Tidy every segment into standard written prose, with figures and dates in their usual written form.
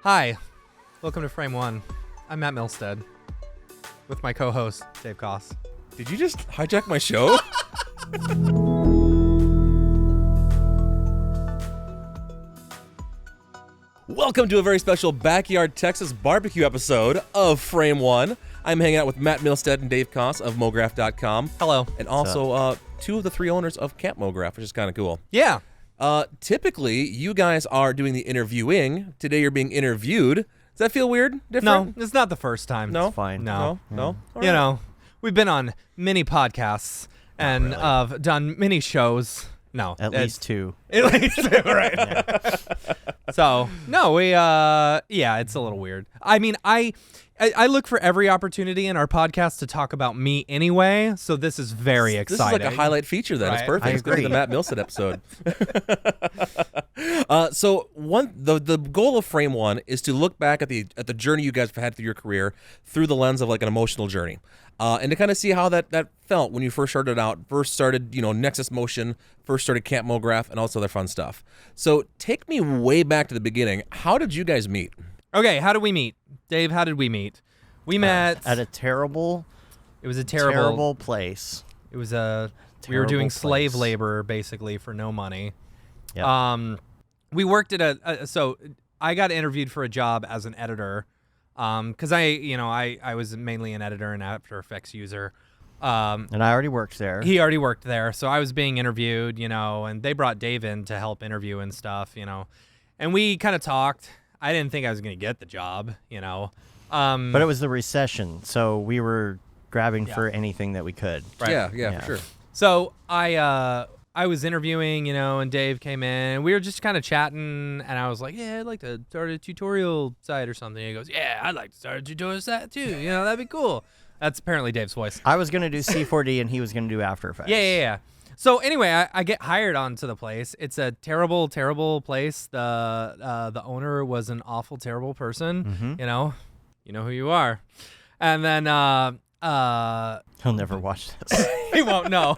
Hi, welcome to FrameOne. I'm Matt Milstead with my co-host, Dave Koss. Did you just hijack my show? Welcome to a very special Backyard Texas barbecue episode of FrameOne. I'm hanging out with Matt Milstead and Dave Koss of MoGraph.com. Hello. And also two of the three owners of Camp MoGraph, which is kind of cool. Yeah. Typically, you guys are doing the interviewing. Today you're being interviewed. Does that feel weird? Different? No, it's not the first time. No? It's fine. No. No? All right. You know, we've been on many podcasts and really. done many shows. No. At least two. At least two, right. Yeah. So, no, we, yeah, it's a little weird. I mean, I look for every opportunity in our podcast to talk about me anyway, so this is very exciting. This is like a highlight feature then. It's Right. perfect. I It's going to be the agree. Matt Milstead episode. The goal of FrameOne is to look back at the journey you guys have had through your career through the lens of like an emotional journey. And to kind of see how that felt when you first started out, Nexus Motion, first started Camp MoGraph, and also their fun stuff. So take me way back to the beginning. How did you guys meet? Okay, how did we meet? Dave, how did we meet? We met At a terrible, it was a terrible place. It was a we were Terrible doing slave place. labor basically for no money. Yep. We worked at so I got interviewed for a job as an editor, because I was mainly an editor and After Effects user. And I already worked there. He already worked there, so I was being interviewed, and they brought Dave in to help interview and stuff, and we kind of talked. I didn't think I was going to get the job, But it was the recession, so we were grabbing Yeah. for anything that we could. Right. Yeah, for sure. So I was interviewing, and Dave came in, and we were just kind of chatting, and I was like, yeah, I'd like to start a tutorial site or something. He goes, yeah, I'd like to start a tutorial site too. That'd be cool. That's apparently Dave's voice. I was going to do C4D, and he was going to do After Effects. Yeah. So anyway, I get hired onto the place. It's a terrible, terrible place. The owner was an awful, terrible person. Mhm. You know who you are. And then He'll never watch this. he won't. No.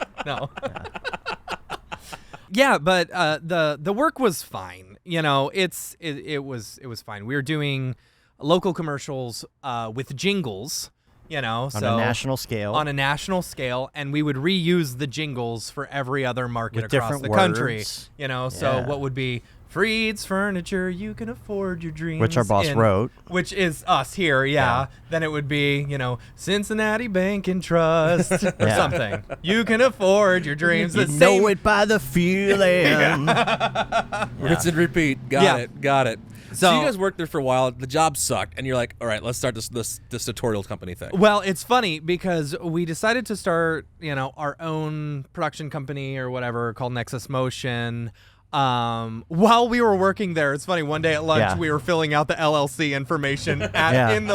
Yeah, but the work was fine. It was fine. We were doing local commercials with jingles. On a national scale. On a national scale, and we would reuse the jingles for every other market With across different the country. words. So Yeah. what would be Freed's Furniture, you can afford your dreams. Which our boss wrote. Which is us here, yeah. Then it would be, Cincinnati Bank and Trust or Yeah. something. You can afford your dreams. You The know same- it by the feeling. Rinse and repeat. Got it. So you guys worked there for a while. The job sucked, and you're like, all right, let's start this tutorial company thing. Well, it's funny because we decided to start, our own production company or whatever called Nexus Motion. While we were working there, it's funny. One day at lunch, Yeah. we were filling out the LLC information in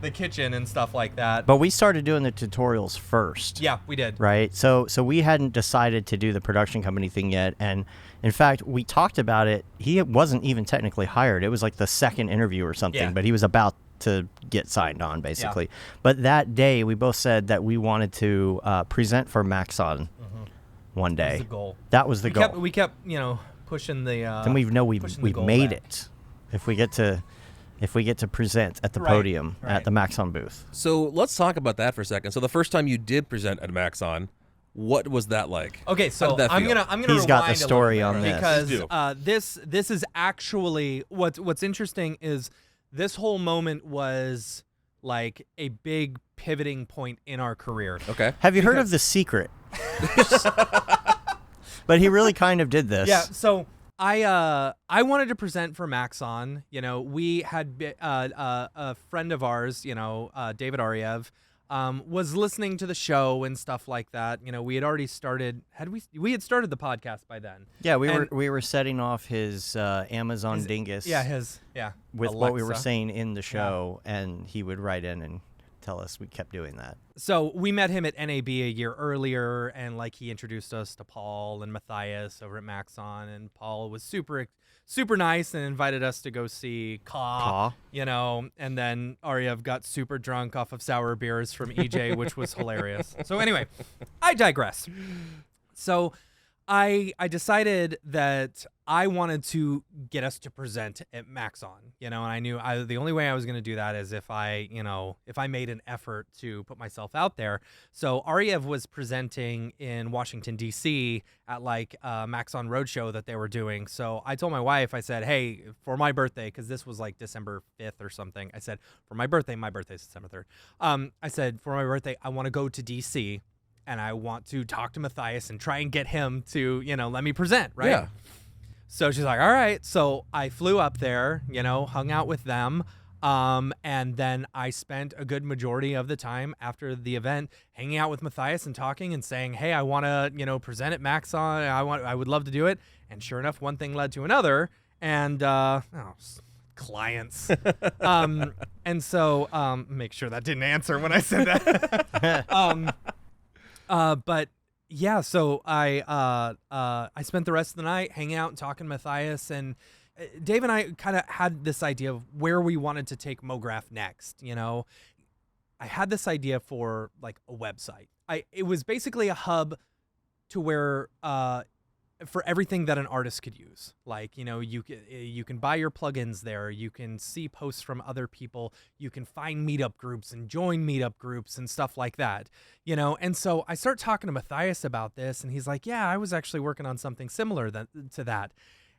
the kitchen and stuff like that. But we started doing the tutorials first. Yeah, we did. Right. So we hadn't decided to do the production company thing yet, and in fact, we talked about it. He wasn't even technically hired. It was like the second interview or something, Yeah. but he was about to get signed on, basically. But that day, we both said that we wanted to present for Maxon one day. That was the goal. That was the goal. We kept, pushing the. Then we know we've goal made back. it. If we get to present at the Right, podium right. at the Maxon booth. So let's talk about that for a second. So the first time you did present at Maxon, what was that like? Okay, How so did that I'm feel? gonna He's got the rewind a story little on bit this. because Please do. this is actually what's interesting is this whole moment was like a big pivoting point in our career. Okay. Have you heard of The Secret? But he really kind of did this. Yeah, so I wanted to present for Maxon. We had a friend of ours, David Ariev, was listening to the show and stuff like that. We had already started. We had started the podcast by then. Yeah, we And- were setting off his Amazon dingus. with with what we were Alexa. saying in the show, and he would write in and tell us we kept doing that. So we met him at NAB a year earlier, and he introduced us to Paul and Matthias over at Maxon, and Paul was super nice and invited us to go see Ka, and then Ariev got super drunk off of sour beers from EJ, which was hilarious. So anyway, I digress. So I decided that I wanted to get us to present at Maxon, and I knew the only way I was going to do that is if I made an effort to put myself out there. So Ariev was presenting in Washington, D.C. at Maxon Roadshow that they were doing. So I told my wife, I said, hey, for my birthday, because this was December 5th or something, I said, for my birthday's December 3rd. I said, for my birthday, I want to go to D.C. and I want to talk to Matthias and try and get him to, let me present, right? Yeah. So she's like, all right. So I flew up there, hung out with them. And then I spent a good majority of the time after the event hanging out with Matthias and talking and saying, hey, I want to, present at Maxon. I would love to do it. And sure enough, one thing led to another. And, clients. And so, make sure that didn't answer when I said that. But yeah, so I spent the rest of the night hanging out and talking to Matthias, and Dave and I kind of had this idea of where we wanted to take MoGraph next. I had this idea for a website. It was basically a hub to where for everything that an artist could use. You can buy your plugins there. You can see posts from other people. You can find meetup groups and join meetup groups and stuff like that. And so I start talking to Matthias about this, and he's like, yeah, I was actually working on something similar to that.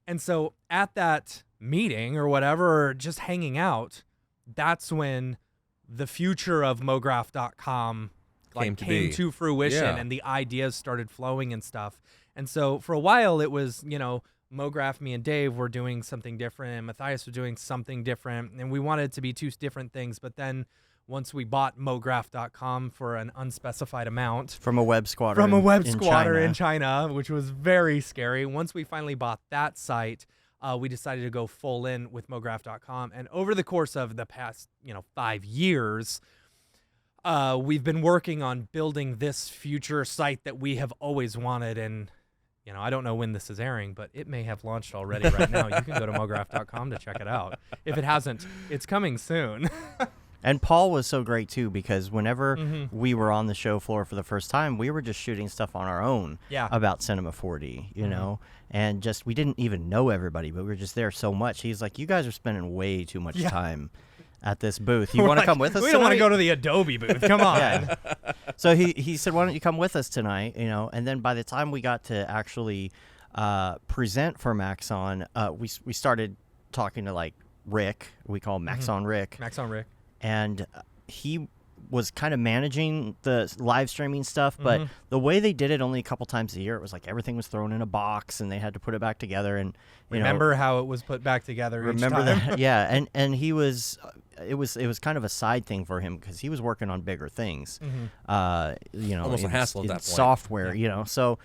And so at that meeting or whatever, just hanging out, that's when the future of MoGraph.com came to fruition, and the ideas started flowing and stuff. And so for a while it was, MoGraph, me and Dave were doing something different, and Matthias was doing something different, and we wanted it to be two different things. But then once we bought MoGraph.com for an unspecified amount from a web squatter in China, which was very scary. Once we finally bought that site, we decided to go full in with MoGraph.com. And over the course of the past, 5 years, we've been working on building this future site that we have always wanted. And I don't know when this is airing, but it may have launched already right now. You can go to MoGraph.com to check it out. If it hasn't, it's coming soon. And Paul was so great, too, because whenever we were on the show floor for the first time, we were just shooting stuff on our own about Cinema 4D, you know, and just we didn't even know everybody, but we were just there so much. He's like, you guys are spending way too much time at this booth. You want to come with us We tonight? don't want to go to the Adobe booth. Come on. So he said, why don't you come with us tonight, and then by the time we got to actually present for Maxon, we started talking to, Rick. We call him Maxon Rick. Maxon Rick. And he was kind of managing the live streaming stuff, but the way they did it only a couple times a year, it was like everything was thrown in a box and they had to put it back together. And remember how it was put back together. Remember that? Yeah, and he was. It was kind of a side thing for him because he was working on bigger things. Almost a hassle at that point. Software, So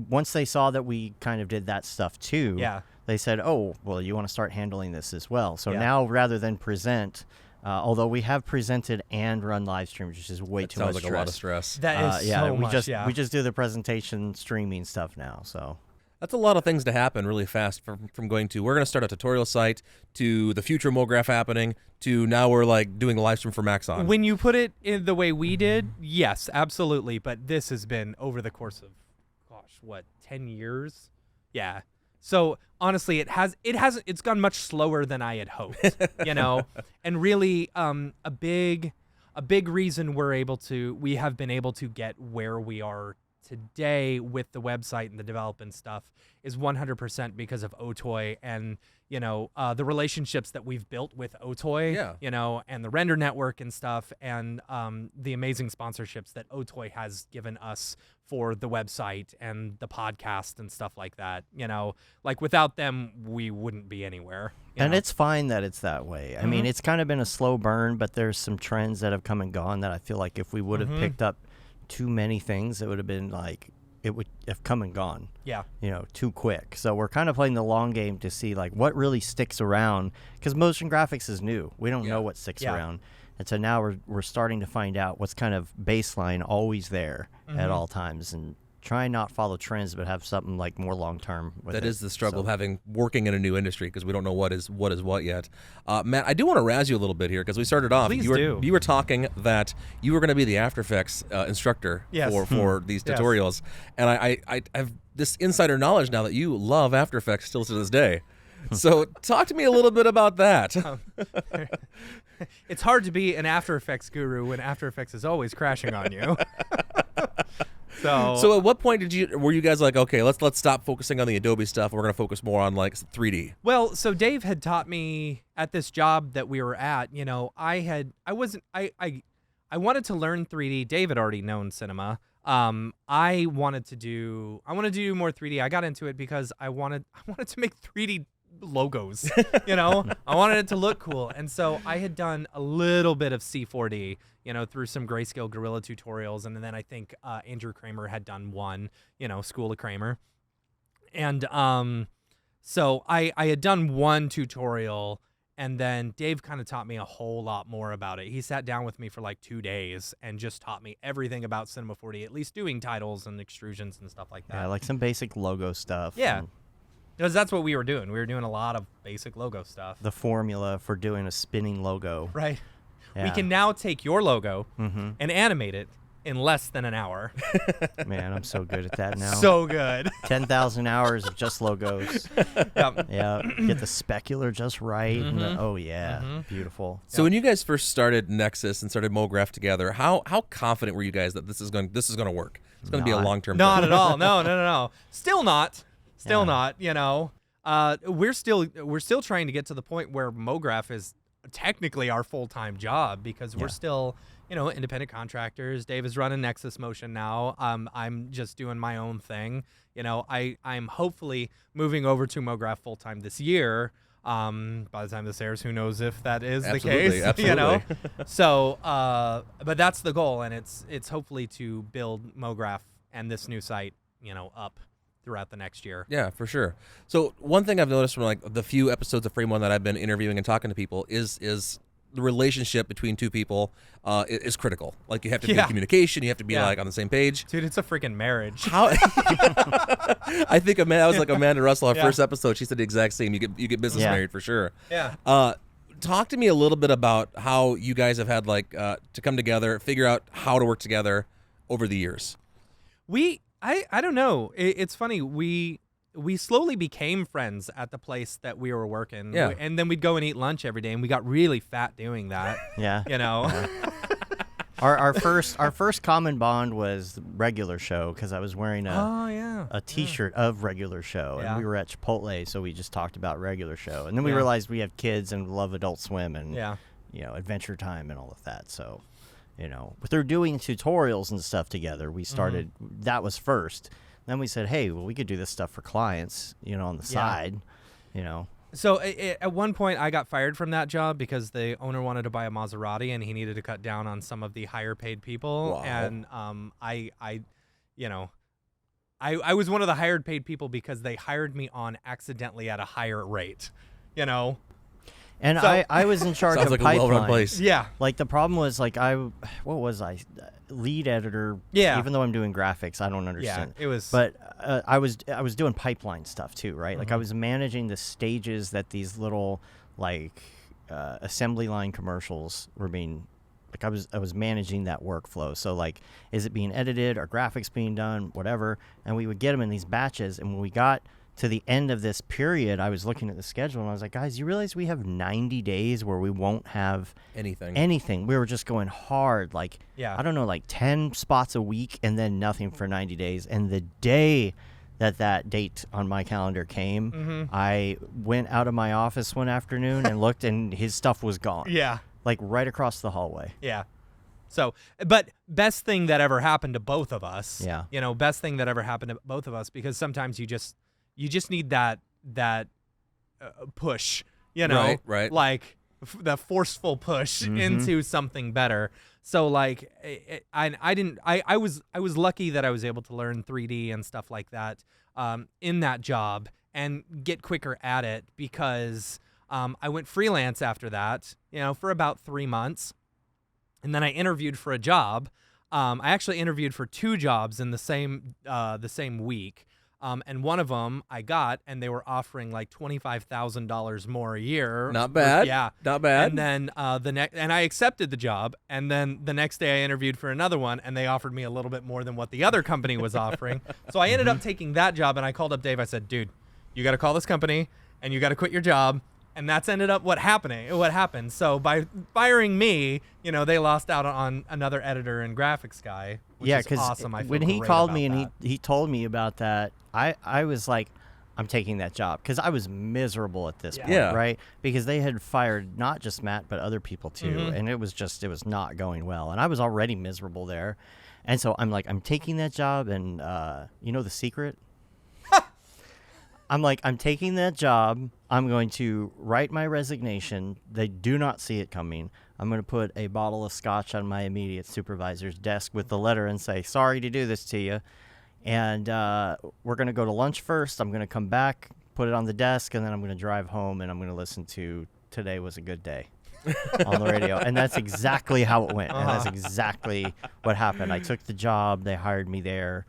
once they saw that we kind of did that stuff too, they said, "Oh, well, you want to start handling this as well." So now, rather than present. Although we have presented and run live streams, which is way too much stress. Sounds like a lot of stress. That is so much. We just do the presentation streaming stuff now. So that's a lot of things to happen really fast from going to we're going to start a tutorial site to the future MoGraph happening to now we're doing a live stream for Maxon. When you put it in the way we did, yes, absolutely. But this has been over the course of, 10 years? Yeah. So honestly, it's gone much slower than I had hoped, and really, a big reason we have been able to get where we are today with the website and the development stuff is 100% because of Otoy and, the relationships that we've built with Otoy, and the render network and stuff, and the amazing sponsorships that Otoy has given us for the website and the podcast and stuff like that. Without them, we wouldn't be anywhere. And it's fine that it's that way. I mean, it's kind of been a slow burn, but there's some trends that have come and gone that I feel like if we would have picked up too many things, it would have been it would have come and gone. Yeah. Too quick. So we're kind of playing the long game to see what really sticks around, because motion graphics is new. We don't know what sticks around. And so now we're starting to find out what's kind of baseline always there at all times and try and not follow trends, but have something like more long term. That is the struggle of working in a new industry, because we don't know what is what yet. Matt, I do want to razz you a little bit here, because we started off. Please you were talking that you were going to be the After Effects instructor for these tutorials, and I have this insider knowledge now that you love After Effects still to this day. So talk to me a little bit about that. It's hard to be an After Effects guru when After Effects is always crashing on you. So at what point were you guys like, okay, let's stop focusing on the Adobe stuff. We're going to focus more on like 3D. Well, so Dave had taught me at this job that we were at. I wanted to learn 3D. Dave had already known cinema. I wanted to do more 3D. I got into it because I wanted to make 3D logos. I wanted it to look cool, and so I had done a little bit of C4D, through some Grayscale Gorilla tutorials, and then I think Andrew Kramer had done one, School of Kramer, and so I had done one tutorial, and then Dave kind of taught me a whole lot more about it. He sat down with me for like 2 days and just taught me everything about Cinema 4D, at least doing titles and extrusions and stuff like that. Yeah, like some basic logo stuff. Yeah. Because that's what we were doing. We were doing a lot of basic logo stuff. The formula for doing a spinning logo. Right. Yeah. We can now take your logo and animate it in less than an hour. Man, I'm so good at that now. So good. 10,000 hours of just logos. Yep. Yeah. Get the specular just right. And beautiful. So when you guys first started Nexus and started MoGraph together, how confident were you guys that this is going to work? It's going to be a long-term Not thing. at all. No. Still not. We're still trying to get to the point where MoGraph is technically our full-time job, because we're still, independent contractors. Dave is running Nexus Motion now. I'm just doing my own thing. I'm hopefully moving over to MoGraph full-time this year. By the time this airs, who knows if that is the case? Absolutely. So, but that's the goal, and it's hopefully to build MoGraph and this new site, up throughout the next year. Yeah, for sure. So one thing I've noticed from like the few episodes of FrameOne that I've been interviewing and talking to people is the relationship between two people is critical. Like you have to be in communication, you have to be like on the same page. Dude, it's a freaking marriage. How? I think that was like Amanda Russell, our first episode. She said the exact same. You get business married for sure. Yeah. Talk to me a little bit about how you guys have had like to come together, figure out how to work together over the years. I don't know. It's funny. We slowly became friends at the place that we were working. Yeah. And then we'd go and eat lunch every day, and we got really fat doing that. Yeah. Our first common bond was Regular Show, because I was wearing a T-shirt of Regular Show, and we were at Chipotle, so we just talked about Regular Show, and then we realized we have kids and love Adult Swim and Adventure Time and all of that. So, through doing tutorials and stuff together, we started. That was first. Then we said, hey, well, we could do this stuff for clients, on the side, So at one point, I got fired from that job because the owner wanted to buy a Maserati, and he needed to cut down on some of the higher paid people. Wow. And I was one of the hired paid people because they hired me on accidentally at a higher rate. And So- I was in charge Sounds of like a pipeline. well-run place. Yeah. Like the problem was what was I? Lead editor. Yeah. Even though I'm doing graphics, I don't understand. Yeah. It was. But I was doing pipeline stuff too, right? Like I was managing the stages that these little assembly line commercials were being. Like I was managing that workflow. So like, is it being edited? Are graphics being done? Whatever. And we would get them in these batches. And when we got to the end of this period, I was looking at the schedule and I was like, guys, you realize we have 90 days where we won't have anything. We were just going hard, like, I don't know, like 10 spots a week and then nothing for 90 days. And the day that date on my calendar came, I went out of my office one afternoon and looked, and his stuff was gone. Yeah. Like right across the hallway. Yeah. So, but best thing that ever happened to both of us. Yeah. Best thing that ever happened to both of us, because sometimes you just need that push, Right. like the forceful push into something better. So like, I was lucky that I was able to learn 3D and stuff like that in that job and get quicker at it, because I went freelance after that, for about 3 months. And then I interviewed for a job I actually interviewed for 2 jobs in the same week. And one of them I got, and they were offering like $25,000 more a year. Not bad. Yeah, not bad. And then and I accepted the job. And then the next day I interviewed for another one, and they offered me a little bit more than what the other company was offering. So I ended up taking that job, and I called up Dave. I said, "Dude, you got to call this company, and you got to quit your job." And that's ended up what happened. So by firing me, they lost out on another editor and graphics guy, which is awesome. I feel when he great called about me and that. he told me about that, I was like, I'm taking that job, because I was miserable at this point, right? Because they had fired not just Matt but other people too, and it was not going well, and I was already miserable there, and so I'm like, I'm taking that job, and The Secret. I'm like, I'm taking that job. I'm going to write my resignation. They do not see it coming. I'm going to put a bottle of scotch on my immediate supervisor's desk with the letter and say, sorry to do this to you. And we're going to go to lunch first. I'm going to come back, put it on the desk, and then I'm going to drive home, and I'm going to listen to Today Was a Good Day on the radio. And that's exactly how it went. And that's exactly what happened. I took the job. They hired me there.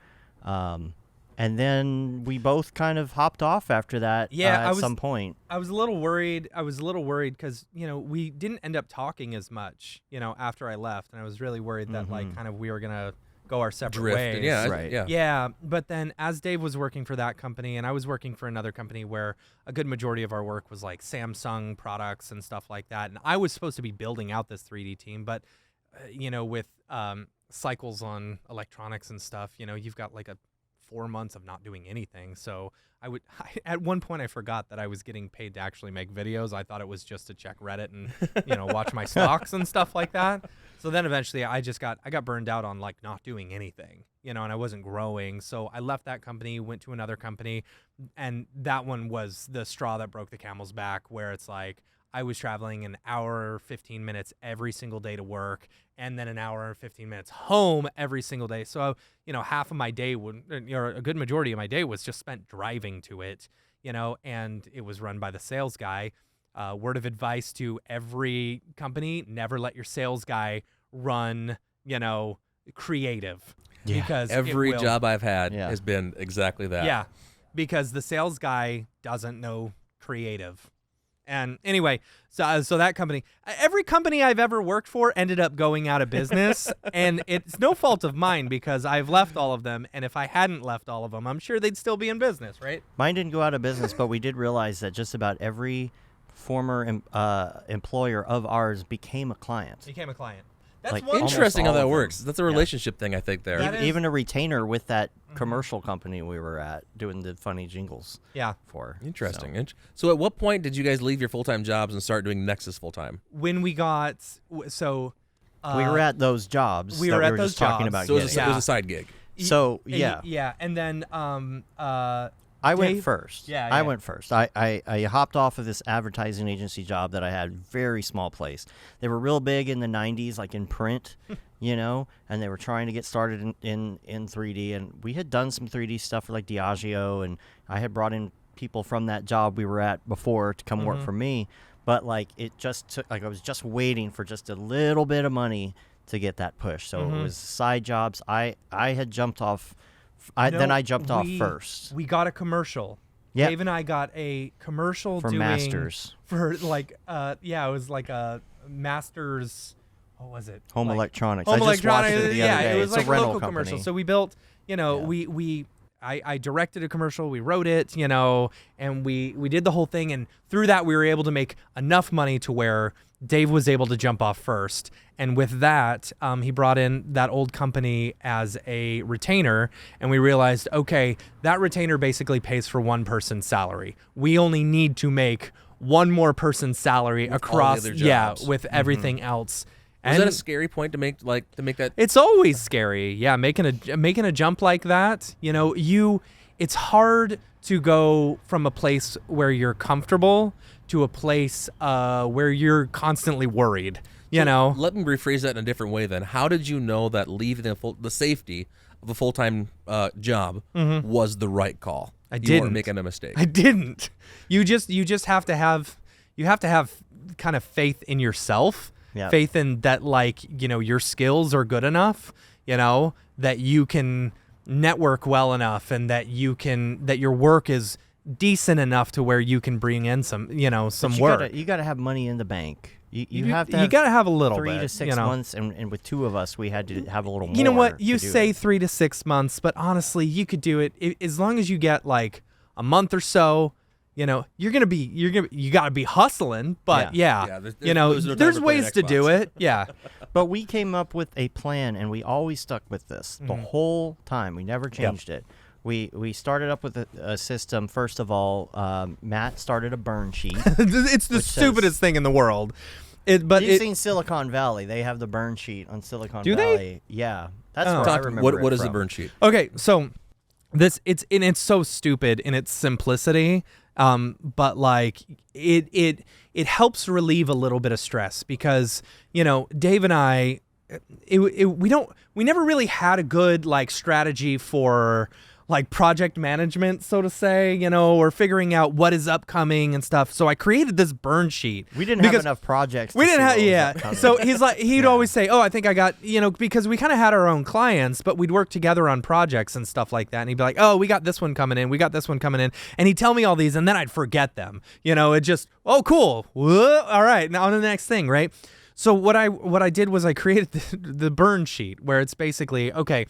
And then we both kind of hopped off after that at some point. I was a little worried. Because, we didn't end up talking as much, after I left. And I was really worried that, kind of we were going to go our separate ways. Yeah, right. Yeah. But then as Dave was working for that company and I was working for another company where a good majority of our work was like Samsung products and stuff like that. And I was supposed to be building out this 3D team. But, with cycles on electronics and stuff, you've got like 4 months of not doing anything. So at one point I forgot that I was getting paid to actually make videos. I thought it was just to check Reddit and watch my stocks and stuff like that. So then eventually I got burned out on like not doing anything, and I wasn't growing. So I left that company, went to another company, and that one was the straw that broke the camel's back, where it's like I was traveling an hour 15 minutes every single day to work, and then an hour and 15 minutes home every single day. So, half of my day a good majority of my day was just spent driving to it, and it was run by the sales guy. Word of advice to every company: never let your sales guy run, creative. Yeah. Because every job I've had has been exactly that. Yeah, because the sales guy doesn't know creative. And anyway, so that company, every company I've ever worked for ended up going out of business, and it's no fault of mine because I've left all of them, and if I hadn't left all of them, I'm sure they'd still be in business, right? Mine didn't go out of business, but we did realize that just about every former employer of ours became a client. That's Like, one Interesting how all that of works. That's a relationship thing, I think, there. That is- Even a retainer with that commercial company we were at doing the funny jingles for. Interesting. So at what point did you guys leave your full-time jobs and start doing Nexus full-time? When we got We were at those jobs we that were we at were those just talking jobs. about So it was, getting. it was a side gig. So, and then I went Dave- first. Yeah, I yeah. went first. I hopped off of this advertising agency job that I had, very small place. They were real big in the 90s, like in print, and they were trying to get started in 3D. And we had done some 3D stuff for like Diageo, and I had brought in people from that job we were at before to come work for me. But like it just took, like I was just waiting for just a little bit of money to get that push. So it was side jobs. I had jumped off. Then I jumped off first. We got a commercial. Yep. Dave and I got a commercial For doing Masters. For like it was like a Masters. What was it? Home Like, Electronics. Home I just watched Electronics. it the other day. It was It's like a rental local company. commercial. So we built. I directed a commercial. We wrote it. And we did the whole thing. And through that, we were able to make enough money to where Dave was able to jump off first. And with that, he brought in that old company as a retainer, and we realized, okay, that retainer basically pays for one person's salary. We only need to make one more person's salary With all the across, other jobs. with everything else. Was that a scary point to make that? It's always scary, making a jump like that. It's hard to go from a place where you're comfortable to a place where you're constantly worried. Let me rephrase that in a different way then. How did you know that leaving the safety of a full-time job was the right call? I You didn't. weren't making a mistake. I didn't. You just have to have kind of faith in yourself. Yeah. Faith in that, like, your skills are good enough. that you can network well enough and that your work is decent enough to where you can bring in some work. You got to have money in the bank. You have to. You got to have a little 3 bit, to 6 months, and with 2 of us, we had to have a little more. You know what? You say it. 3 to 6 months, but honestly, you could do it as long as you get like a month or so. You got to be hustling, but there's ways to do it. Yeah. But we came up with a plan, and we always stuck with this the whole time. We never changed it. We started up with a system. First of all, Matt started a burn sheet. It's the stupidest thing in the world. You've seen Silicon Valley. They have the burn sheet on Silicon Valley. They? Yeah. That's where I remember What is from. the burn sheet? Okay, so it's so stupid in its simplicity. But like it helps relieve a little bit of stress because, Dave and I, we never really had a good like strategy for like project management, so to say, or figuring out what is upcoming and stuff. So I created this burn sheet. We didn't have enough projects. We didn't have, So he'd always say, oh, I think I got, because we kind of had our own clients, but we'd work together on projects and stuff like that. And he'd be like, oh, we got this one coming in. We got this one coming in. And he'd tell me all these and then I'd forget them. It just, oh, cool. Whoa, all right. Now on to the next thing, right? So what I did was I created the burn sheet where it's basically, okay,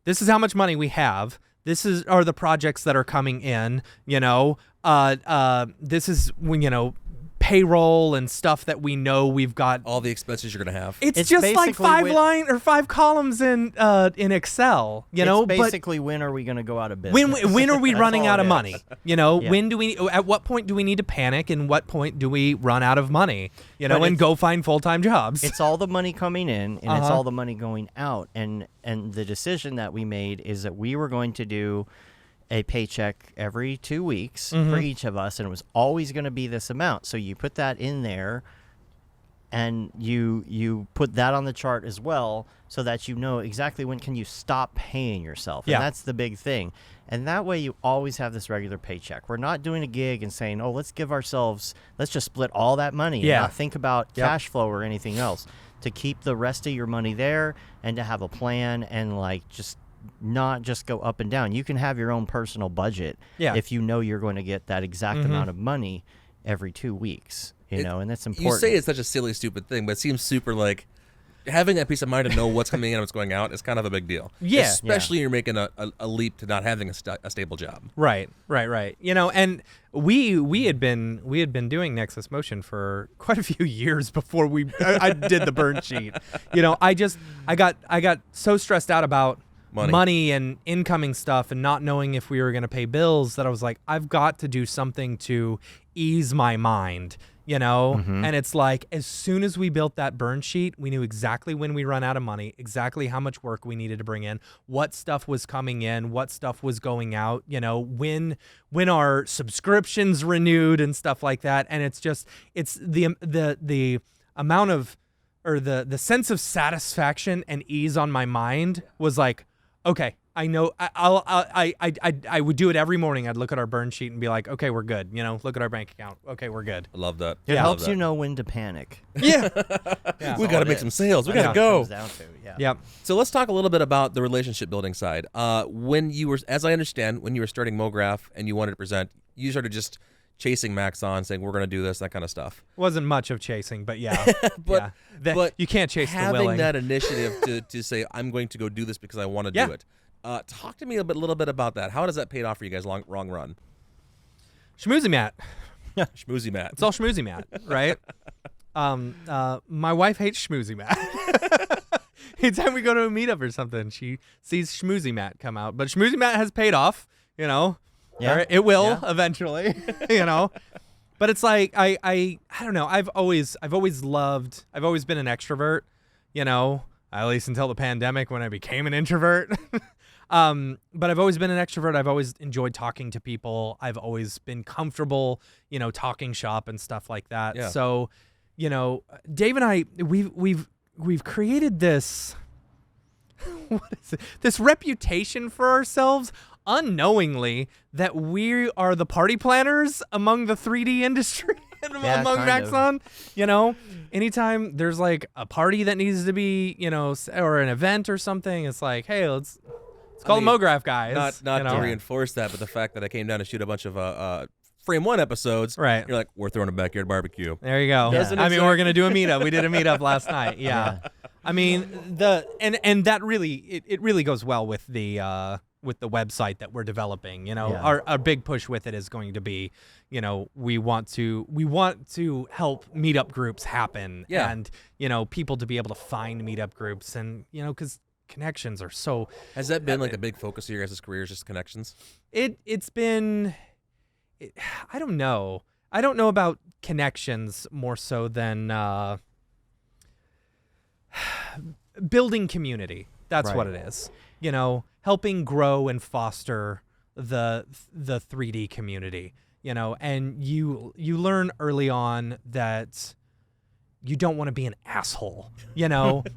this is how much money we have. This are the projects that are coming in, this is when, payroll and stuff that we know we've got. All the expenses you're going to have. It's just like 5 columns in Excel, It's basically when are we going to go out of business? When are we running out of money? When do at what point do we need to panic and what point do we run out of money? And go find full-time jobs. It's all the money coming in and it's all the money going out. And the decision that we made is that we were going to do a paycheck every 2 weeks for each of us, and it was always going to be this amount. So you put that in there, and you put that on the chart as well, so that you know exactly when can you stop paying yourself. And that's the big thing. And that way you always have this regular paycheck. We're not doing a gig and saying, oh, let's just split all that money and not think about cash flow or anything else. To keep the rest of your money there and to have a plan and not just go up and down. You can have your own personal budget if you know you're going to get that exact amount of money every 2 weeks, and that's important. You say it's such a silly, stupid thing, but it seems super like having that peace of mind to know what's coming in and what's going out is kind of a big deal. Yeah. Especially you're making a leap to not having a stable job. Right. And we had been doing Nexus Motion for quite a few years before I did the burn sheet. I got so stressed out about money and incoming stuff and not knowing if we were going to pay bills that I was like, I've got to do something to ease my mind, and it's like as soon as we built that burn sheet, we knew exactly when we run out of money, exactly how much work we needed to bring in, what stuff was coming in, what stuff was going out, when our subscriptions renewed and stuff like that. And it's the amount of, or the sense of satisfaction and ease on my mind was like, okay, I know. I would do it every morning. I'd look at our burn sheet and be like, okay, we're good. Look at our bank account. Okay, we're good. I love that. It helps you know when to panic. Yeah. We got to make some sales. We got to go. Yeah. So let's talk a little bit about the relationship building side. When you were, as I understand, when you were starting MoGraph and you wanted to present, you started just chasing Max on, saying we're going to do this, that kind of stuff. Wasn't much of chasing, but yeah. but you can't chase the willing. Having that initiative to say, I'm going to go do this because I want to do it. Talk to me a little bit about that. How does that pay off for you guys long run? Schmoozy Matt. Schmoozy Matt. It's all Schmoozy Matt, right? My wife hates Schmoozy Matt. Anytime we go to a meetup or something, she sees Schmoozy Matt come out. But Schmoozy Matt has paid off, Yeah. It will eventually, But it's like I don't know. I've always been an extrovert, at least until the pandemic when I became an introvert. But I've always been an extrovert. I've always enjoyed talking to people. I've always been comfortable, talking shop and stuff like that. Yeah. So, Dave and I, we've created this, what is it? This reputation for ourselves unknowingly that we are the party planners among the 3D industry. Yeah, MoGraph on. Anytime there's like a party that needs to be, or an event or something, it's like, hey, let's call the MoGraph guys. Not to reinforce that, but the fact that I came down to shoot a bunch of FrameOne episods, right? You're like, we're throwing a backyard barbecue. There you go. Yeah. I mean, we're gonna do a meetup. We did a meetup last night. Yeah. I mean, and that really it really goes well with the website that we're developing. Our big push with it is going to be, we want to help meetup groups happen, and people to be able to find meetup groups, and because connections are so. Has that been like a big focus of your guys' careers, just connections? It's been. I don't know. I don't know about connections more so than building community. That's what it is. Helping grow and foster the 3D community. And you learn early on that you don't want to be an asshole.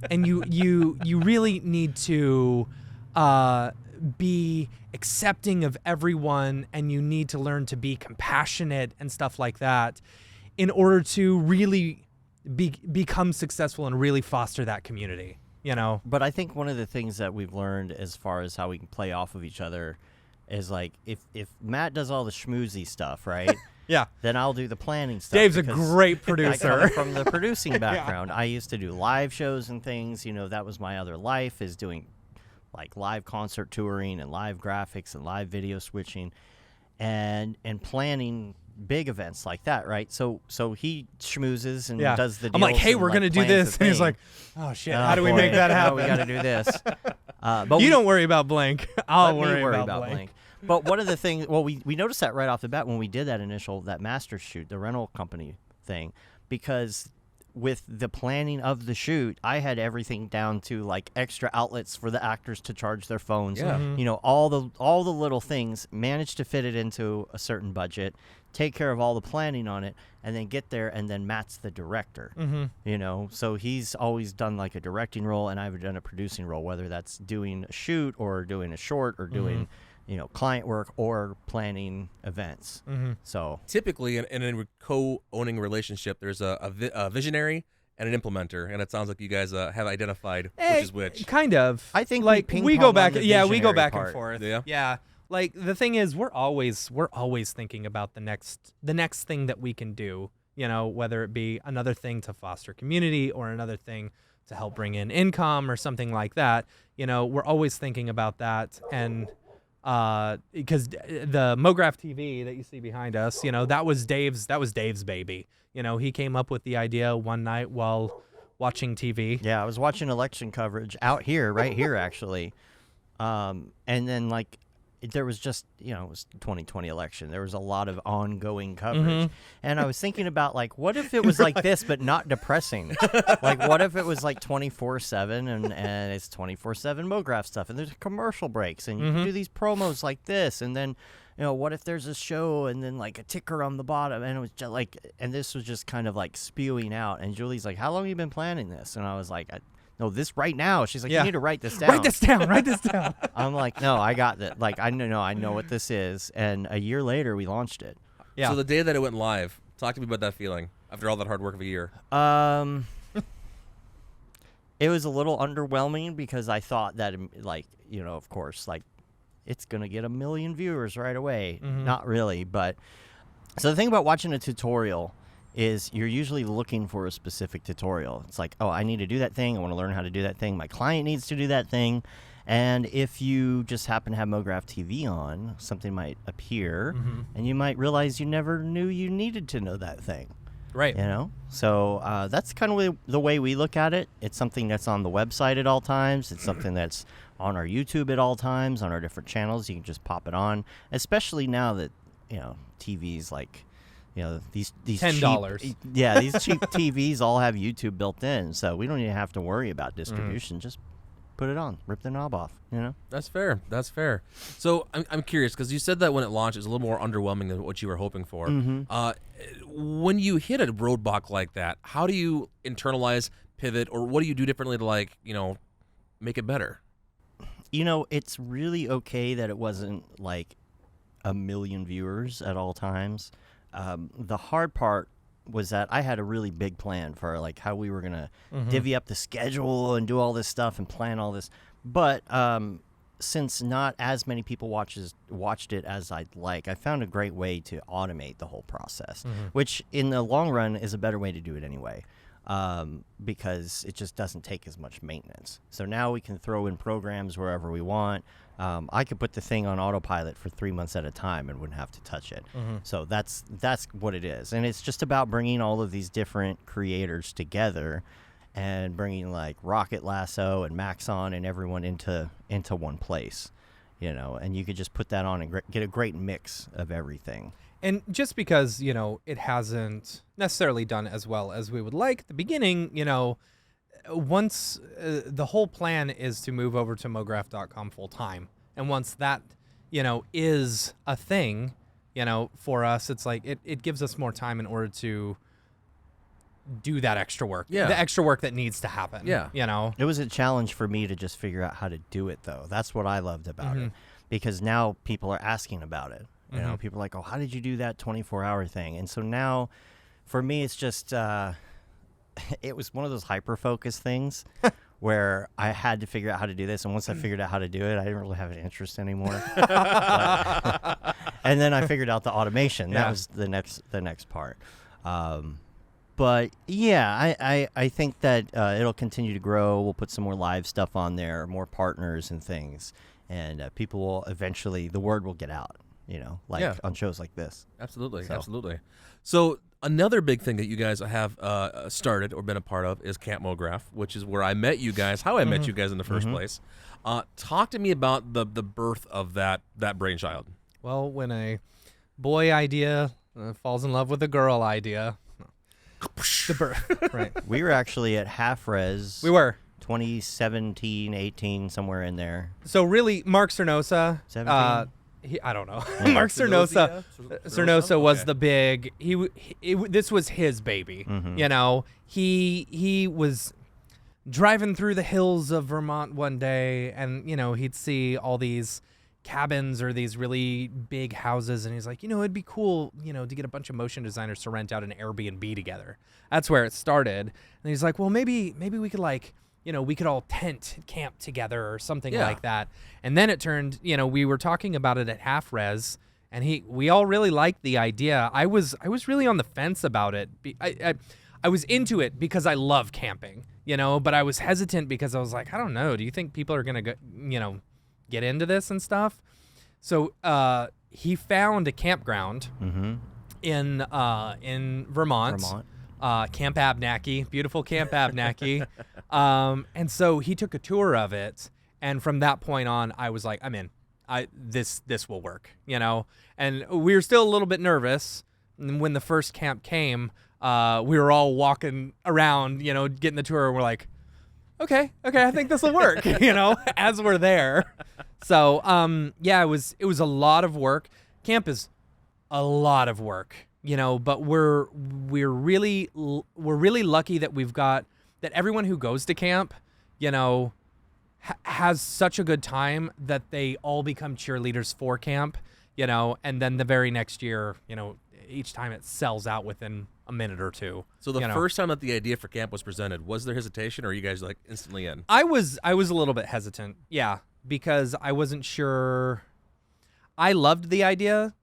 And you really need to be accepting of everyone, and you need to learn to be compassionate and stuff like that in order to really become successful and really foster that community, But I think one of the things that we've learned as far as how we can play off of each other is like if Matt does all the schmoozy stuff, right? Yeah. Then I'll do the planning stuff. Dave's a great producer. I come from the producing background. I used to do live shows and things. That was my other life, is doing like live concert touring and live graphics and live video switching and planning big events like that, right? So he schmoozes and does the deals. I'm like, hey, we're going to do this. And he's thing. like, oh, shit, how do we make that happen? We got to do this. But you don't worry about blank. I'll worry about blank. But one of the things, we noticed that right off the bat when we did that master shoot, the rental company thing, because with the planning of the shoot, I had everything down to like extra outlets for the actors to charge their phones. Yeah. All the little things, managed to fit it into a certain budget, take care of all the planning on it, and then get there, and then Matt's the director. So he's always done like a directing role, and I've done a producing role, whether that's doing a shoot or doing a short or doing client work or planning events. So typically in a co-owning relationship, there's a visionary and an implementer, and it sounds like you guys have identified which is which. Kind of. I think like we go back. We go back part. and forth. Yeah. Like the thing is, we're always thinking about the next thing that we can do. Whether it be another thing to foster community or another thing to help bring in income or something like that. We're always thinking about that, and because the MoGraph TV that you see behind us, that was Dave's baby. He came up with the idea one night while watching TV. Yeah, I was watching election coverage out here, right here actually, and then like there was just it was 2020 election. There was a lot of ongoing coverage, and I was thinking about like, what if it was like this but not depressing? Like, what if it was like 24/7 and it's 24/7 MoGraph stuff, and there's commercial breaks, and you can do these promos like this, and then what if there's a show and then like a ticker on the bottom, and it was just like, and this was just kind of like spewing out. And Julie's like, how long have you been planning this? And I was like, no, this right now. She's like, you need to write this down. Write this down. I'm like, no, I got that. Like, I know what this is. And a year later, we launched it. Yeah. So the day that it went live, talk to me about that feeling after all that hard work of a year. It was a little underwhelming because I thought that, like, of course, like, it's going to get 1 million viewers right away. Not really. But so the thing about watching a tutorial is you're usually looking for a specific tutorial. It's like, oh, I need to do that thing. I want to learn how to do that thing. My client needs to do that thing. And if you just happen to have MoGraph TV on, something might appear, and you might realize you never knew you needed to know that thing. Right. So that's kind of the way we look at it. It's something that's on the website at all times. It's something that's on our YouTube at all times, on our different channels. You can just pop it on, especially now that, TV's like, these $10. Cheap, these cheap TVs all have YouTube built in, so we don't even have to worry about distribution. Just put it on, rip the knob off. That's fair. So I'm curious because you said that when it launched, it was a little more underwhelming than what you were hoping for. When you hit a roadblock like that, how do you internalize, pivot, or what do you do differently to make it better? It's really okay that it wasn't like 1 million viewers at all times. The hard part was that I had a really big plan for like how we were gonna divvy up the schedule and do all this stuff and plan all this. But since not as many people watched it as I'd like, I found a great way to automate the whole process, which in the long run is a better way to do it anyway, because it just doesn't take as much maintenance. So now we can throw in programs wherever we want. I could put the thing on autopilot for 3 months at a time and wouldn't have to touch it. So that's what it is. And it's just about bringing all of these different creators together and bringing like Rocket Lasso and Maxon and everyone into one place, and you could just put that on and get a great mix of everything. And just because, it hasn't necessarily done as well as we would like at the beginning, once the whole plan is to move over to MoGraph.com full time. And once that, is a thing, for us, it's like it gives us more time in order to do that extra work. Yeah. The extra work that needs to happen. Yeah. It was a challenge for me to just figure out how to do it, though. That's what I loved about it, because now people are asking about it. People are like, oh, how did you do that 24-hour thing? And so now for me, it's just, it was one of those hyper-focus things where I had to figure out how to do this. And once I figured out how to do it, I didn't really have an interest anymore. And then I figured out the automation. That was the next part. But yeah, I think that it'll continue to grow. We'll put some more live stuff on there, more partners and things. And people will eventually, the word will get out, on shows like this. Absolutely. So another big thing that you guys have started or been a part of is Camp MoGraph, which is where I met you guys, how I met you guys in the first place. Talk to me about the birth of that brainchild. Well, when a boy idea falls in love with a girl idea, the birth, right? We were actually at Half Res. We were 2017, 18, somewhere in there. So really, Mark Cernosa. 17. I don't know. Mark Cernosa was the big. This was his baby. He was driving through the hills of Vermont one day, and he'd see all these cabins or these really big houses, and he's like, it'd be cool, to get a bunch of motion designers to rent out an Airbnb together. That's where it started. And he's like, well, maybe we could we could all tent camp together or something like that. And then it turned, we were talking about it at Half Res, and we all really liked the idea. I was really on the fence about it. I was into it because I love camping, but I was hesitant because I was like, I don't know. Do you think people are going to, get into this and stuff? So he found a campground in Vermont. Camp Abnaki, beautiful Camp Abnaki. And so he took a tour of it, and from that point on, I was like, I'm in. This will work, And we were still a little bit nervous. And when the first camp came, we were all walking around, getting the tour, and we're like, okay, I think this will work, as we're there. So, it was a lot of work. Camp is a lot of work, but we're really lucky that we've got that everyone who goes to camp, has such a good time that they all become cheerleaders for camp, and then the very next year, each time it sells out within a minute or two. So the first time that the idea for camp was presented, was there hesitation, or are you guys like instantly in? I was a little bit hesitant, because I wasn't sure. I loved the idea,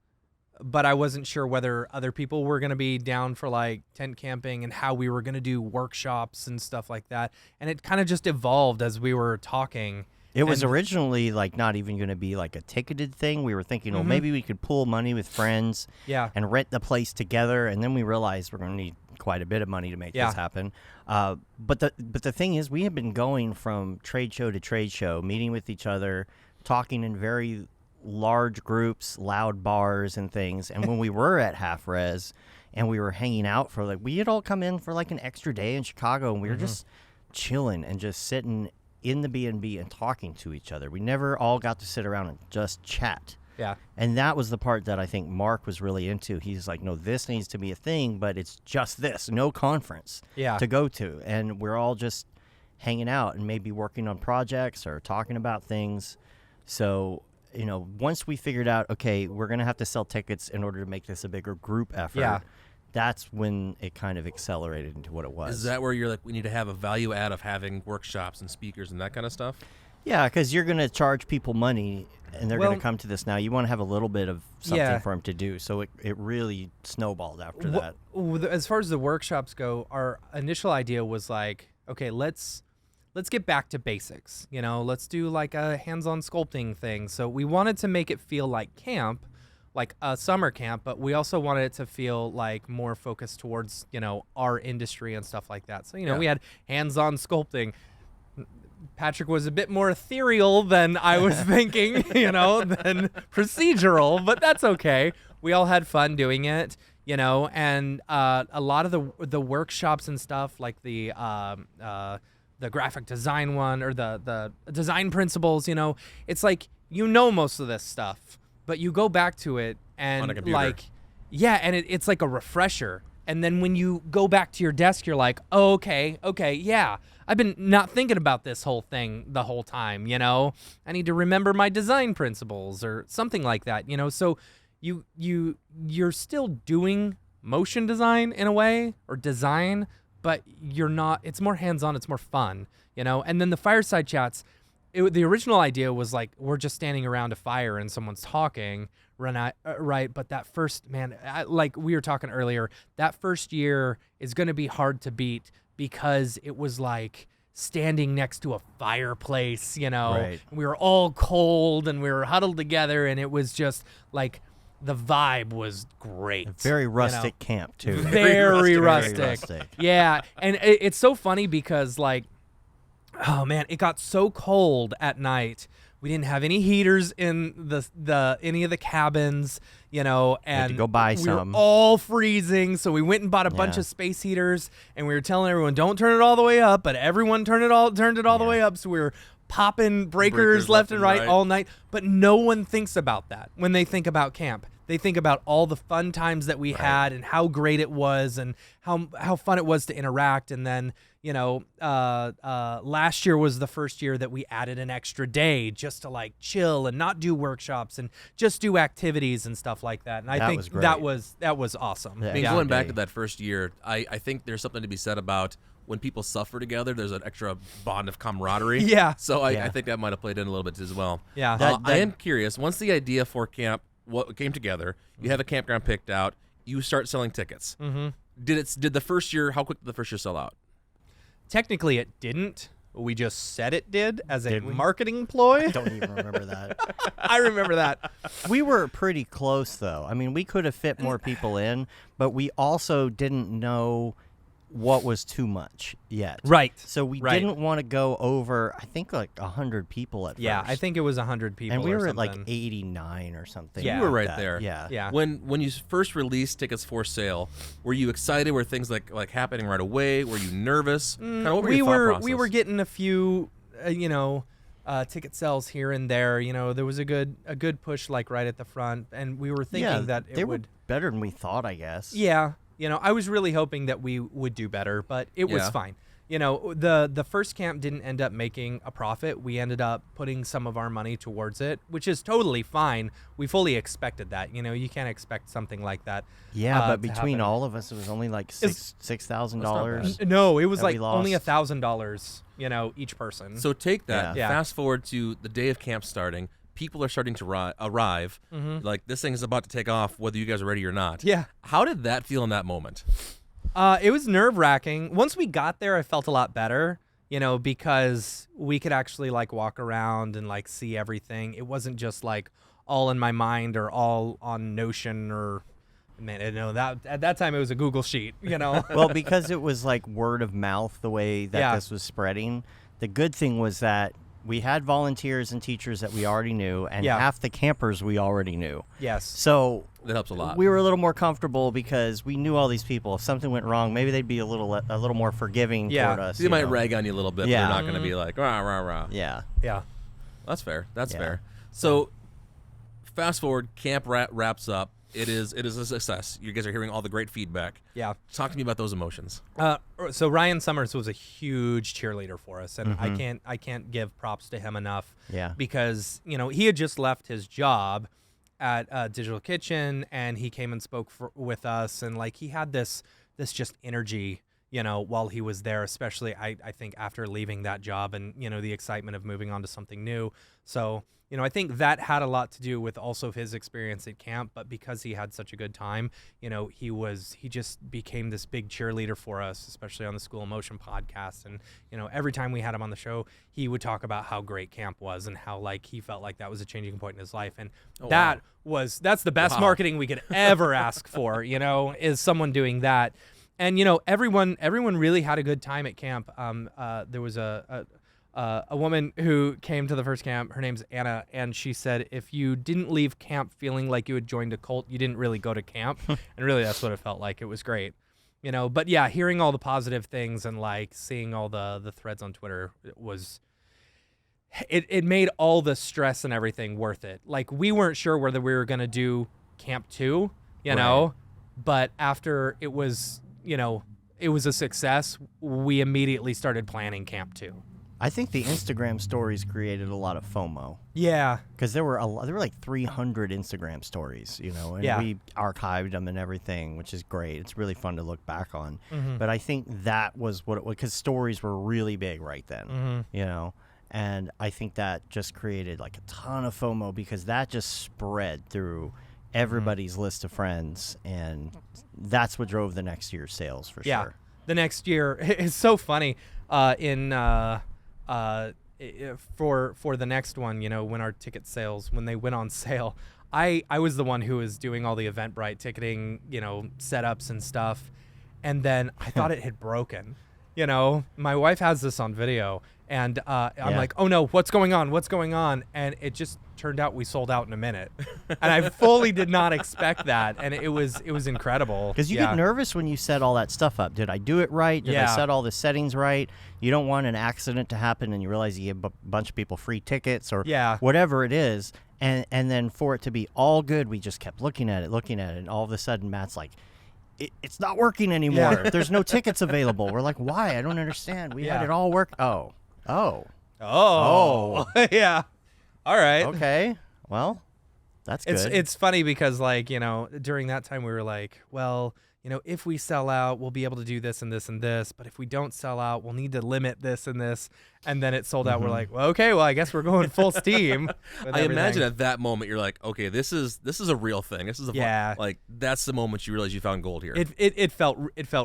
but I wasn't sure whether other people were going to be down for like tent camping and how we were going to do workshops and stuff like that. And it kind of just evolved as we were talking. It was originally like not even going to be like a ticketed thing. We were thinking, well, maybe we could pool money with friends and rent the place together. And then we realized we're going to need quite a bit of money to make this happen. But the thing is, we have been going from trade show to trade show, meeting with each other, talking in very large groups, loud bars and things. And when we were at Half Res and we were hanging out for we had all come in for like an extra day in Chicago, and we were just chilling and just sitting in the B&B and talking to each other. We never all got to sit around and just chat. Yeah. And that was the part that I think Mark was really into. He's like, no, this needs to be a thing, but it's just this, no conference to go to. And we're all just hanging out and maybe working on projects or talking about things. So, once we figured out, okay, we're going to have to sell tickets in order to make this a bigger group effort. that's when it kind of accelerated into what it was. Is that where you're like, we need to have a value add of having workshops and speakers and that kind of stuff? Yeah, because you're going to charge people money, and they're going to come to this now. You want to have a little bit of something for them to do. So it really snowballed after that. As far as the workshops go, our initial idea was like, okay, let's get back to basics. You know, let's do like a hands-on sculpting thing. So we wanted to make it feel like camp, like a summer camp, but we also wanted it to feel like more focused towards, you know, our industry and stuff like that. So, you know, we had hands-on sculpting. Patrick was a bit more ethereal than I was thinking, you know, than procedural, but that's okay. We all had fun doing it, you know, and a lot of the workshops and stuff, like the graphic design one or the design principles, you know, it's like, you know, most of this stuff, but you go back to it and like, and it's like a refresher. And then when you go back to your desk, you're like, oh, okay, yeah. I've been not thinking about this whole thing the whole time, you know? I need to remember my design principles or something like that, you know? So you're still doing motion design in a way, or design, but you're not, it's more hands-on, it's more fun, you know? And then the fireside chats, the original idea was like, we're just standing around a fire and someone's talking, right? But that first, man, like we were talking earlier, that first year is going to be hard to beat because it was like standing next to a fireplace, you know. Right. We were all cold and we were huddled together, and it was just like the vibe was great. A very rustic camp too. Very rustic. Very rustic. Yeah, and it's so funny because like, oh man, it got so cold at night. We didn't have any heaters in the any of the cabins, you know, and had to go buy we some. were all freezing. So we went and bought a bunch of space heaters, and we were telling everyone, don't turn it all the way up, but everyone turned it all the way up. So we were popping breakers left and right all night. But no one thinks about that when they think about camp. They think about all the fun times that we had and how great it was and how fun it was to interact. And then, you know, last year was the first year that we added an extra day just to like chill and not do workshops and just do activities and stuff like that. And I think that was awesome. I mean, going back to that first year, I think there's something to be said about when people suffer together, there's an extra bond of camaraderie. Yeah. So I think that might have played in a little bit as well. Yeah. I am curious, once the idea for camp came together, you have a campground picked out, you start selling tickets. Mm-hmm. Did the first year, how quick did the first year sell out? Technically, it didn't. We just said it did as a marketing ploy. I don't even remember that. I remember that. We were pretty close, though. I mean, we could have fit more people in, but we also didn't know what was too much yet. Right. So we didn't want to go over, I think, like 100 people at first. Yeah, I think it was 100 people. And we were or at like something. 89 or something. Yeah. You were like right that. there. Yeah. When you first released tickets for sale, were you excited? Were things like happening right away? Were you nervous? What were your thought process? We were getting a few, ticket sales here and there. You know, there was a good push like right at the front, and we were thinking that it would were better than we thought, I guess. Yeah. You know, I was really hoping that we would do better, but it was fine. You know, the first camp didn't end up making a profit. We ended up putting some of our money towards it, which is totally fine. We fully expected that. You know, you can't expect something like that. Yeah, but between all of us, it was only like $6,000. No, it was that like we lost. only $1,000. You know, each person. So take that. Yeah. Fast forward to the day of camp starting. People are starting to arrive. Mm-hmm. Like, this thing is about to take off, whether you guys are ready or not. Yeah. How did that feel in that moment? It was nerve-wracking. Once we got there, I felt a lot better, you know, because we could actually, like, walk around and, like, see everything. It wasn't just, like, all in my mind or all on Notion or... Man, I know that at that time it was a Google sheet, you know. Well, because it was, like, word of mouth the way that this was spreading, the good thing was that we had volunteers and teachers that we already knew, and half the campers we already knew. Yes. So that helps a lot. We were a little more comfortable because we knew all these people. If something went wrong, maybe they'd be a little more forgiving toward us. They might rag on you a little bit, but they're not going to be like, rah, rah, rah. Yeah. Yeah. That's fair. That's fair. So fast forward, camp wraps up. It is a success. You guys are hearing all the great feedback. Yeah. Talk to me about those emotions. So Ryan Summers was a huge cheerleader for us, and I can't give props to him enough. Yeah. Because, you know, he had just left his job, at Digital Kitchen, and he came and spoke with us, and like he had this just energy, while he was there, especially I think after leaving that job and the excitement of moving on to something new. So I think that had a lot to do with also his experience at camp, but because he had such a good time, he just became this big cheerleader for us, especially on the School of Motion podcast. And, every time we had him on the show, he would talk about how great camp was and how like he felt like that was a changing point in his life. And that's the best marketing we could ever ask for, is someone doing that. And, everyone really had a good time at camp. There was a woman who came to the first camp. Her name's Anna, and she said if you didn't leave camp feeling like you had joined a cult, you didn't really go to camp. And really, that's what it felt like. It was great, But yeah, hearing all the positive things and like seeing all the threads on Twitter, it made all the stress and everything worth it. Like we weren't sure whether we were gonna do Camp 2, but after it was a success, we immediately started planning Camp 2. I think the Instagram stories created a lot of FOMO. Yeah, because there were like 300 Instagram stories, and we archived them and everything, which is great. It's really fun to look back on. Mm-hmm. But I think that was what it was, because stories were really big right then, and I think that just created like a ton of FOMO because that just spread through everybody's list of friends, and that's what drove the next year's sales for sure. The next year, it's so funny. For the next one, when our ticket sales, when they went on sale, I was the one who was doing all the Eventbrite ticketing, setups and stuff. And then I thought it had broken. My wife has this on video, and I'm like, oh no, what's going on? What's going on? And it just turned out we sold out in a minute. And I fully did not expect that. And it was incredible. Because you get nervous when you set all that stuff up. Did I do it right? Did I set all the settings right? You don't want an accident to happen and you realize you give a bunch of people free tickets or whatever it is. And then for it to be all good, we just kept looking at it. And all of a sudden, Matt's like, it's not working anymore. There's no tickets available. We're like, why? I don't understand. We had it all work. Oh. Yeah. All right. Okay. Well, that's good. It's funny because during that time we were like, well, if we sell out, we'll be able to do this and this and this. But if we don't sell out, we'll need to limit this and this. And then it sold out. We're like, well, okay, well, I guess we're going full steam. I imagine at that moment you're like, okay, this is a real thing. This is that's the moment you realize you found gold here. It felt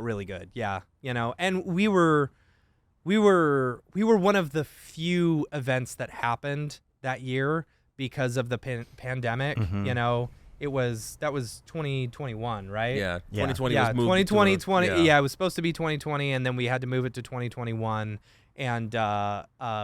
really good. Yeah. And we were one of the few events that happened that year because of the pandemic. That was 2021, right? Yeah, 2020 was moved. 2020. It was supposed to be 2020, and then we had to move it to 2021. And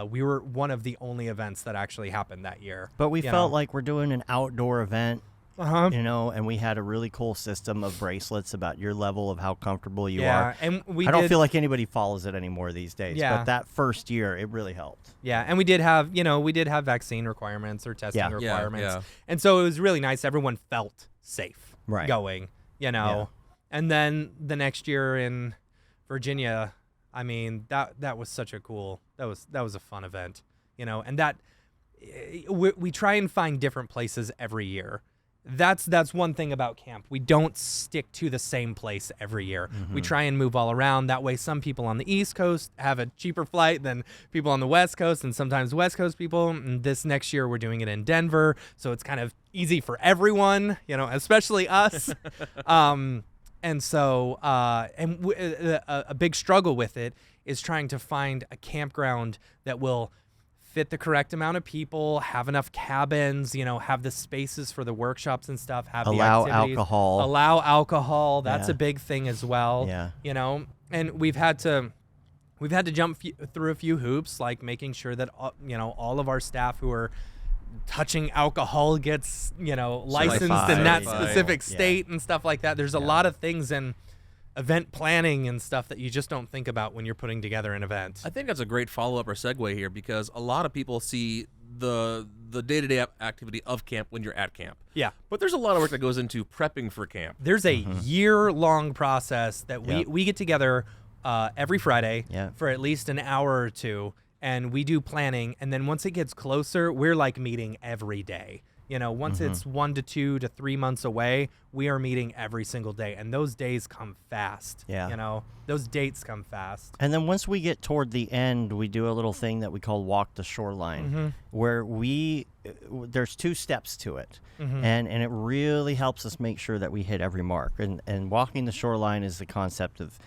we were one of the only events that actually happened that year. But we felt like we're doing an outdoor event. And we had a really cool system of bracelets about your level of how comfortable you are. And I don't feel like anybody follows it anymore these days. Yeah. But that first year, it really helped. Yeah, and we did have vaccine requirements or testing requirements. Yeah. And so it was really nice. Everyone felt safe going, And then the next year in Virginia, I mean, that was such a cool, that was a fun event, and that we try and find different places every year. That's one thing about camp. We don't stick to the same place every year. We try and move all around. That way some people on the East Coast have a cheaper flight than people on the West Coast, and sometimes West Coast people. And this next year we're doing it in Denver, so it's kind of easy for everyone, especially us. And so a big struggle with it is trying to find a campground that will fit the correct amount of people, have enough cabins, have the spaces for the workshops and stuff, allow the activities. Allow alcohol. That's a big thing as well. Yeah. And we've had to jump through a few hoops, like making sure that all of our staff who are touching alcohol gets licensed in that specific state and stuff like that. There's a lot of things in event planning and stuff that you just don't think about when you're putting together an event. I think that's a great follow-up or segue here, because a lot of people see the day-to-day activity of camp when you're at camp. Yeah. But there's a lot of work that goes into prepping for camp. There's a year-long process that we get together every Friday for at least an hour or two, and we do planning. And then once it gets closer, we're like meeting every day. You know, once it's 1 to 2 to 3 months away, we are meeting every single day. And those days come fast. Yeah. You know, those dates come fast. And then once we get toward the end, we do a little thing that we call walk the shoreline, where there's 2 steps to it. And it really helps us make sure that we hit every mark. And walking the shoreline is the concept of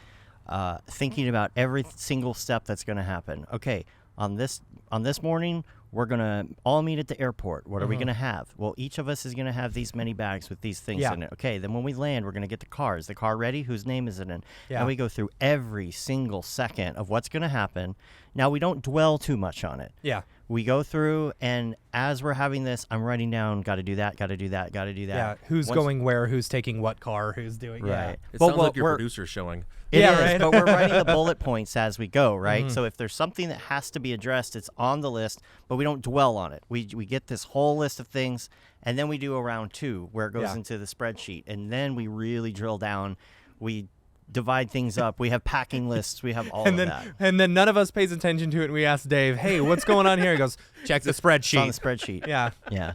thinking about every single step that's going to happen. Okay, on this morning, we're going to all meet at the airport. What are we going to have? Well, each of us is going to have these many bags with these things in it. Okay, then when we land, we're going to get the car. Is the car ready? Whose name is it in? Yeah. And we go through every single second of what's going to happen. Now, we don't dwell too much on it. Yeah. We go through, and as we're having this, I'm writing down, got to do that, got to do that, got to do that. Yeah, who's going where, who's taking what car, who's doing Right. It sounds like your producer's showing. It is, right. but we're writing the bullet points as we go, right? So if there's something that has to be addressed, it's on the list, but we don't dwell on it. We get this whole list of things, and then we do a round 2 where it goes into the spreadsheet, and then we really drill down. We divide things up. We have packing lists. We have all of that. And then none of us pays attention to it, and we ask Dave, hey, what's going on here? He goes, check the spreadsheet. It's on the spreadsheet. Yeah. Yeah.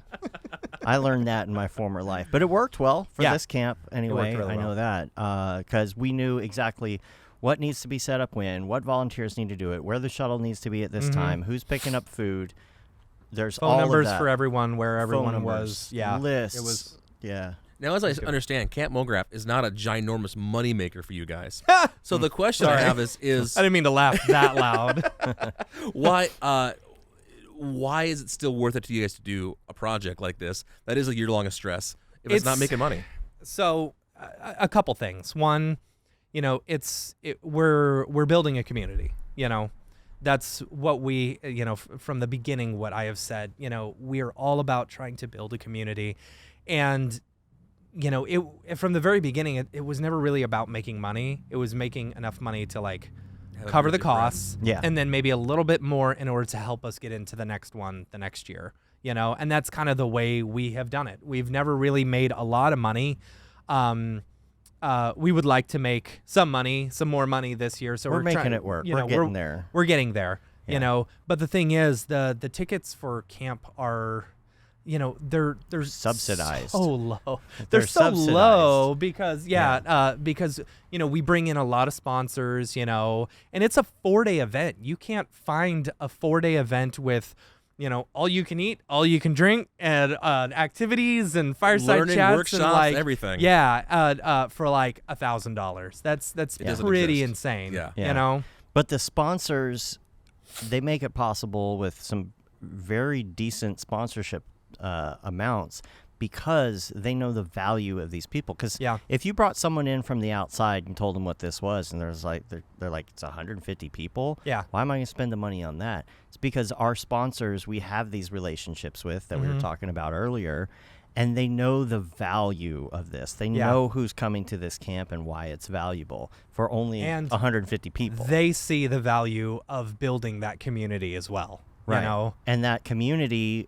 I learned that in my former life. But it worked well for this camp anyway. Really I know that because we knew exactly what needs to be set up when, what volunteers need to do it, where the shuttle needs to be at this time, who's picking up food. There's Phone all numbers of that. for everyone, where Phone everyone numbers, was. Yeah. lists. It was. Yeah. Now, as I understand, Camp MoGraph is not a ginormous moneymaker for you guys. So the question I have is I didn't mean to laugh that loud. why is it still worth it to you guys to do a project like this that is a year-long of stress if it's not making money? So a couple things. One, you know, we're building a community, you know. That's what we, you know, from the beginning, what I have said, you know, we're all about trying to build a community. And, you know, from the very beginning, it was never really about making money. It was making enough money to like cover the costs, and then maybe a little bit more in order to help us get into the next one the next year, you know. And that's kind of the way we have done it. We've never really made a lot of money. We would like to make some more money this year. So we're making it work. We're getting there. We're getting there, you know. But the thing is, the tickets for camp are, you know, they're subsidized. So low. They're so subsidized. Low because because you know, we bring in a lot of sponsors, you know, and it's a 4-day event. You can't find a 4-day event with, you know, all you can eat, all you can drink, and activities and fireside learning, chats workshops, and like everything. Yeah, for like $1,000. That's pretty insane. Yeah. You know. But the sponsors, they make it possible with some very decent sponsorship amounts because they know the value of these people. Because if you brought someone in from the outside and told them what this was, and there's like they're like, it's 150 people. Yeah. Why am I going to spend the money on that? It's because our sponsors, we have these relationships with that we were talking about earlier, and they know the value of this. They know who's coming to this camp and why it's valuable for only 150 people. They see the value of building that community as well. Right. You know? And that community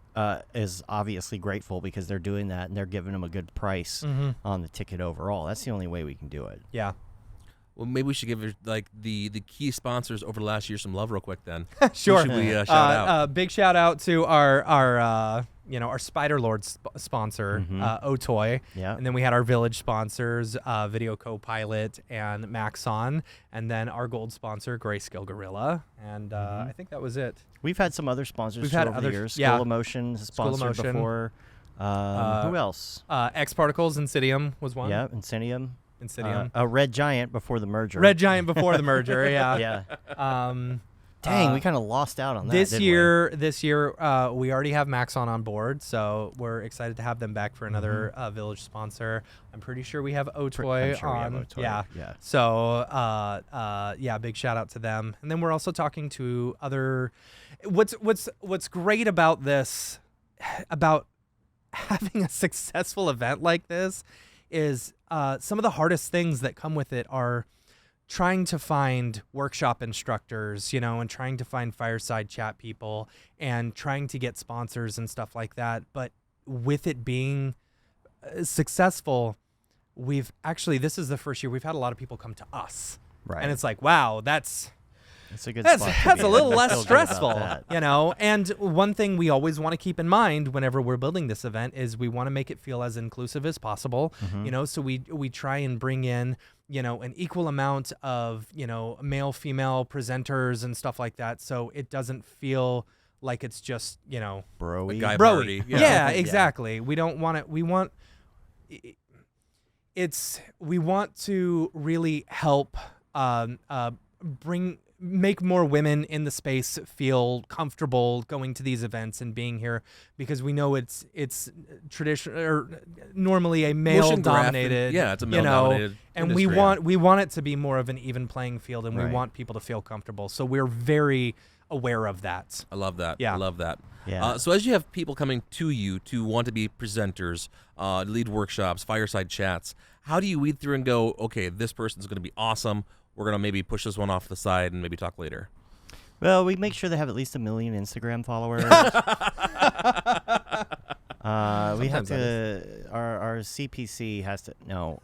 is obviously grateful because they're doing that and they're giving them a good price on the ticket overall. That's the only way we can do it. Yeah. Well, maybe we should give like the key sponsors over the last year some love real quick then. Sure. Who should we shout out? Big shout out to our you know, our Spider Lord sponsor, Otoy. Yeah. And then we had our village sponsors, Video Co-Pilot and Maxon. And then our gold sponsor, Grayscale Gorilla. And I think that was it. We've had some other sponsors We've had over other the years. yeah. School of Motion has sponsored Motion. before. Who else? X Particles, Insidium was one. Yeah, Insidium. Red Giant before the merger. Red Giant before the merger, yeah. Yeah. Dang, we kind of lost out on that. This year, we already have Maxon on board, so we're excited to have them back for another village sponsor. I'm pretty sure we have Otoy on. Yeah. So, big shout out to them. And then we're also talking to other. What's great about this, about having a successful event like this, is some of the hardest things that come with it are trying to find workshop instructors, you know, and trying to find fireside chat people and trying to get sponsors and stuff like that. But with it being successful, this is the first year we've had a lot of people come to us. Right. And it's like, wow, that's It's a good That's spot to that's be a little in. I less feel good about stressful, that. you know. And one thing we always want to keep in mind whenever we're building this event is we want to make it feel as inclusive as possible, you know. So we try and bring in, you know, an equal amount of, you know, male, female presenters and stuff like that, so it doesn't feel like it's just, you know, Broy. guy broy. party. Yeah, exactly. We don't want it. We want to really help make more women in the space feel comfortable going to these events and being here, because we know it's traditional or normally a male dominated, it's a male dominated and industry. we want it to be more of an even playing field, and we Right. want people to feel comfortable. So we're very aware of that. I love that. Yeah. I love that. Yeah. So as you have people coming to you to want to be presenters, lead workshops, fireside chats, how do you weed through and go, okay, this person's going to be awesome. We're going to maybe push this one off the side and maybe talk later. Well, we make sure they have at least 1 million Instagram followers. We have to. Our CPC has to. No.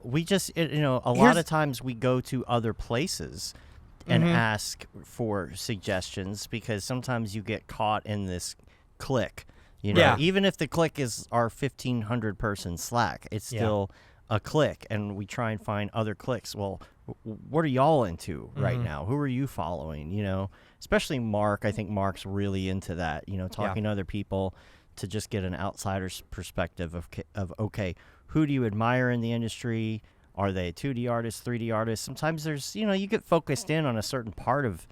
We just, you know, a lot of times we go to other places and ask for suggestions, because sometimes you get caught in this clique. You know, Yeah. even if the clique is our 1,500 person Slack, it's still a clique, and we try and find other cliques. Well, what are y'all into right now? Who are you following? You know, especially Mark. I think Mark's really into that. You know, talking to other people to just get an outsider's perspective of okay, who do you admire in the industry? Are they 2D artists, 3D artists? Sometimes there's, you know, you get focused in on a certain part of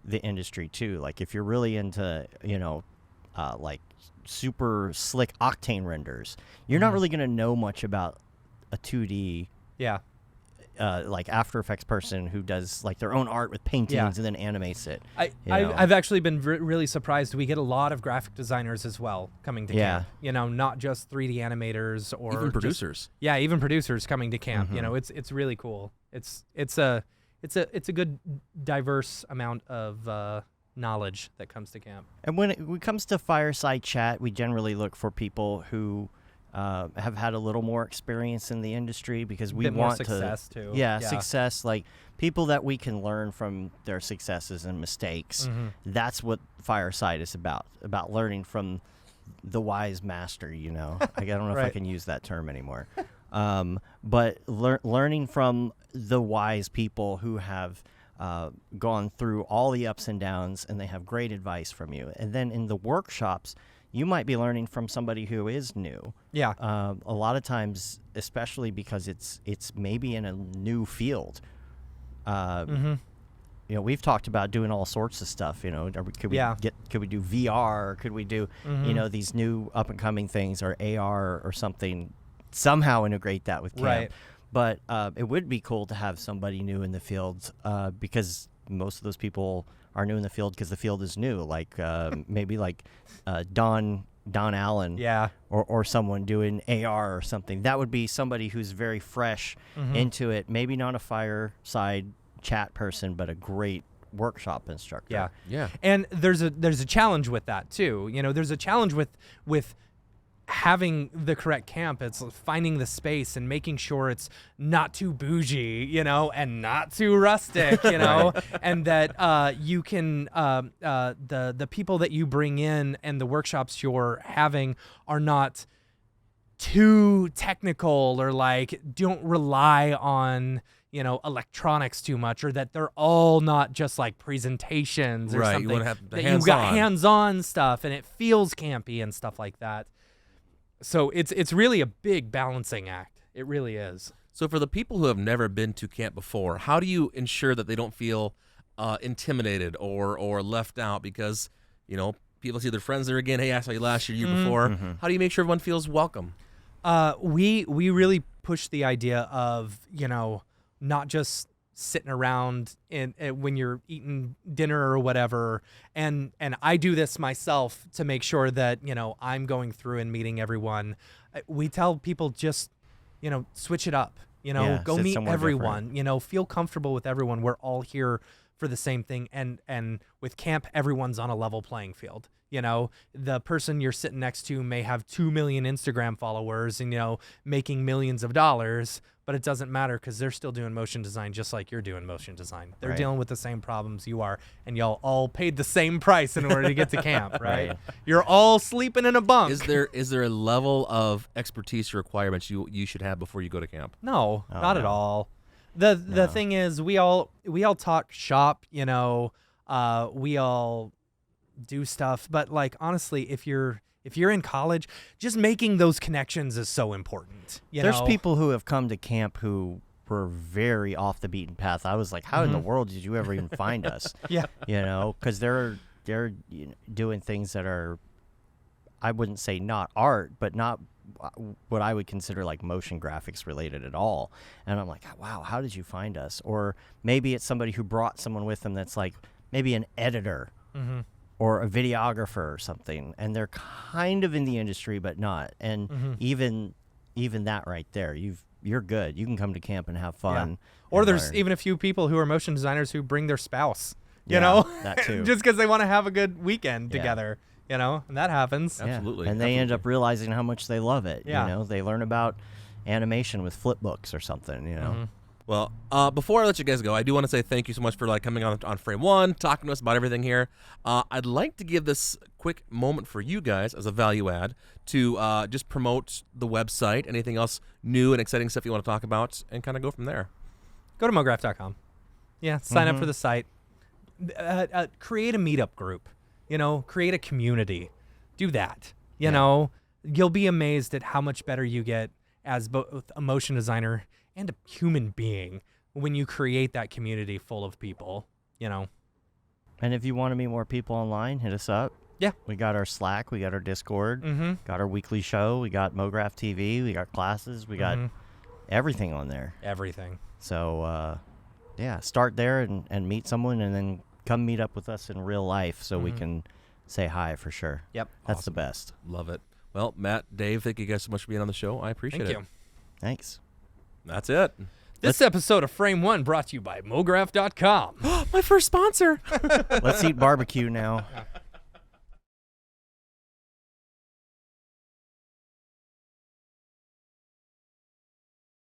the industry too. Like if you're really into, you know, like super slick octane renders, you're not really going to know much about a 2D like After Effects person who does like their own art with paintings and then animates it. I've actually been really surprised. We get a lot of graphic designers as well coming to camp. You know, not just 3D animators or even producers. Even producers coming to camp. You know, it's really cool. It's a good diverse amount of knowledge that comes to camp. And when it comes to fireside chat, we generally look for people who have had a little more experience in the industry, because we Bit want more success too. Success, like people that we can learn from their successes and mistakes. That's what fireside is about learning from the wise master, you know. I don't know if I can use that term anymore. But learning from the wise people who have gone through all the ups and downs, and they have great advice from you. And then in the workshops, you might be learning from somebody who is new. A lot of times, especially because it's maybe in a new field. You know, we've talked about doing all sorts of stuff. You know, could we do VR? Or could we do you know, these new up and coming things, or AR or something? Somehow integrate that with camp. Right. But it would be cool to have somebody new in the field, because most of those people are new in the field because the field is new. Like maybe like Don Allen, or someone doing AR or something. That would be somebody who's very fresh into it. Maybe not a fireside chat person, but a great workshop instructor. And there's a challenge with that too. You know, there's a challenge with having the correct camp. It's finding the space and making sure it's not too bougie, you know, and not too rustic, you know, and that you can the people that you bring in and the workshops you're having are not too technical, or like don't rely on, you know, electronics too much, or that they're all not just like presentations or something. You want to have the that hands-on. you've got hands-on stuff and it feels campy and stuff like that. So it's really a big balancing act. It really is. So for the people who have never been to camp before, how do you ensure that they don't feel intimidated or left out? Because, you know, people see their friends there again. Hey, I saw you last year, year before. How do you make sure everyone feels welcome? We really push the idea of, you know, not just sitting around when you're eating dinner or whatever. And I do this myself to make sure that, you know, I'm going through and meeting everyone. We tell people just, you know, switch it up, you know, go meet everyone, different. You know, feel comfortable with everyone. We're all here for the same thing. And with camp, everyone's on a level playing field. You know, the person you're sitting next to may have 2 million Instagram followers and, you know, making millions of dollars, but it doesn't matter because they're still doing motion design just like you're doing motion design. They're Right. dealing with the same problems you are, and y'all all paid the same price in order to get to camp, right? Right. You're all sleeping in a bunk. Is there a level of expertise or requirements you should have before you go to camp? No, Oh, not at no. all. The thing is, we all talk shop, you know, we all do stuff, but like honestly, if you're in college, just making those connections is so important. There's people who have come to camp who were very off the beaten path. I was like, how in the world did you ever even find us? Yeah. You know, because they're doing things that are, I wouldn't say not art, but not what I would consider like motion graphics related at all. And I'm like, wow, how did you find us? Or maybe it's somebody who brought someone with them that's like maybe an editor or a videographer or something, and they're kind of in the industry but not. And even that right there, you're good. You can come to camp and have fun. Or and there's learn. even a few people who are motion designers who bring their spouse, you Yeah, know, that too. just because they want to have a good weekend Yeah. together, you know, and that happens. Yeah. Absolutely, And they end absolutely. up realizing how much they love it. Yeah. You know, they learn about animation with flip books or something, you know. Well, before I let you guys go, I do want to say thank you so much for like coming on FrameOne, talking to us about everything here. I'd like to give this quick moment for you guys as a value add to just promote the website, anything else new and exciting stuff you want to talk about, and kind of go from there. Go to MoGraph.com. Yeah, sign up for the site. Create a meetup group. You know, create a community. Do that. You know, you'll be amazed at how much better you get as both a motion designer and a human being when you create that community full of people, you know. And if you want to meet more people online, hit us up. Yeah. We got our Slack, we got our Discord, got our weekly show, we got MoGraph TV, we got classes, we got everything on there. Everything. So, yeah, start there and meet someone, and then come meet up with us in real life so we can say hi for sure. Yep. That's the best. Love it. Well, Matt, Dave, thank you guys so much for being on the show. I appreciate Thank it. you. Thanks. That's it. This episode of FrameOne brought to you by MoGraph.com. My first sponsor. Let's eat barbecue now.